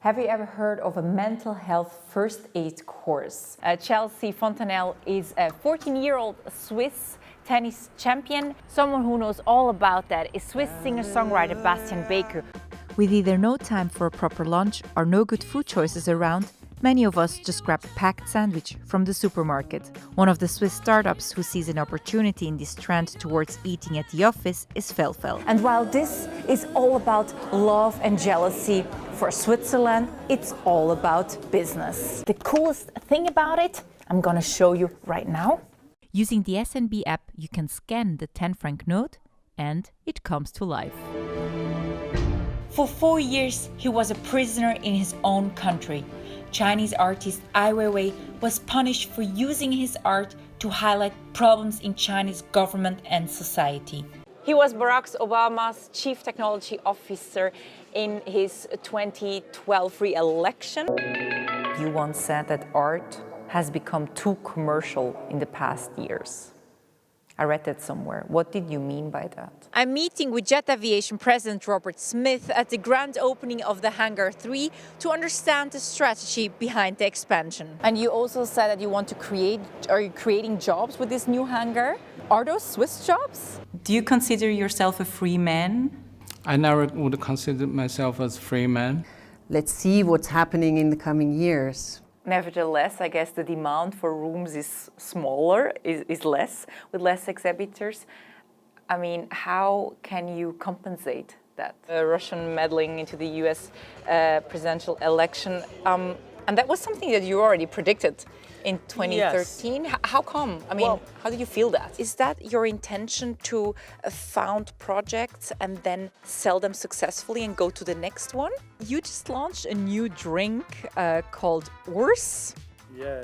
Have you ever heard of a mental health first aid course? Chelsea Fontanelle is a 14-year-old Swiss tennis champion. Someone who knows all about that is Swiss singer-songwriter Bastian Baker. With either no time for a proper lunch or no good food choices around, many of us just grab a packed sandwich from the supermarket. One of the Swiss startups who sees an opportunity in this trend towards eating at the office is Felfel. And while this is all about love and jealousy, for Switzerland, it's all about business. The coolest thing about it, I'm gonna show you right now. Using the SNB app, you can scan the 10-franc note and it comes to life. For 4 years, he was a prisoner in his own country. Chinese artist Ai Weiwei was punished for using his art to highlight problems in Chinese government and society. He was Barack Obama's chief technology officer in his 2012 re-election. You once said that art has become too commercial in the past years. I read that somewhere. What did you mean by that? I'm meeting with Jet Aviation President Robert Smith at the grand opening of the Hangar 3 to understand the strategy behind the expansion. And you also said that you want to are you creating jobs with this new hangar? Are those Swiss jobs? Do you consider yourself a free man? I never would consider myself as a free man. Let's see what's happening in the coming years. Nevertheless, I guess the demand for rooms is smaller, is less, with less exhibitors. I mean, how can you compensate that? Russian meddling into the US presidential election, and that was something that you already predicted in 2013. Yes. How come? I mean, how do you feel that? Is that your intention to found projects and then sell them successfully and go to the next one? You just launched a new drink called Urs. Yeah,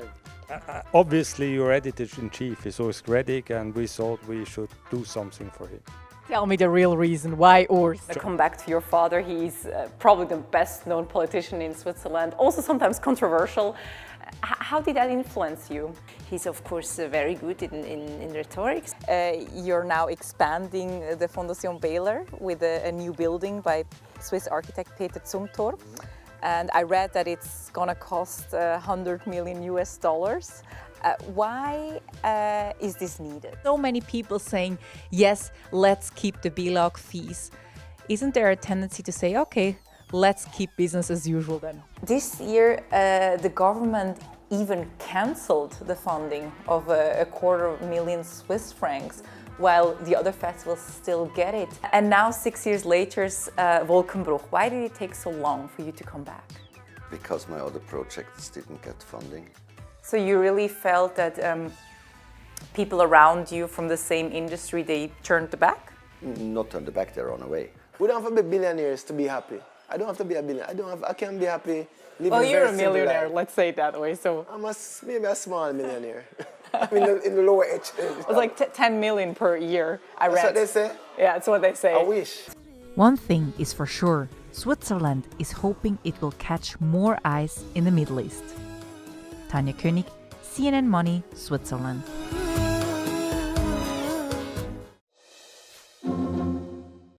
obviously your editor-in-chief is Urs Gredig, and we thought we should do something for him. Tell me the real reason, why Urs? I come back to your father, he's probably the best known politician in Switzerland, also sometimes controversial. How did that influence you? He's of course very good in rhetoric. You're now expanding the Fondation Baylor with a new building by Swiss architect Peter Zumthor. And I read that it's gonna cost $100 million. Why is this needed? So many people saying, yes, let's keep the BLOG fees. Isn't there a tendency to say, okay, let's keep business as usual then? This year, the government even cancelled the funding of a $250,000 Swiss francs, while the other festivals still get it. And now, 6 years later, Wolkenbruch. Why did it take so long for you to come back? Because my other projects didn't get funding. So you really felt that people around you from the same industry, they turned the back? Not turned the back, they run away. We don't have to be billionaires to be happy. I don't have to be a billionaire. I can be happy living well, a you're very a millionaire, life. let's say it that way. So I'm maybe a small millionaire. in the lower edge. It's like 10 million per year, I read. That's what they say? Yeah, that's what they say. I wish. One thing is for sure, Switzerland is hoping it will catch more eyes in the Middle East. Tanya König, CNNMoney, Switzerland.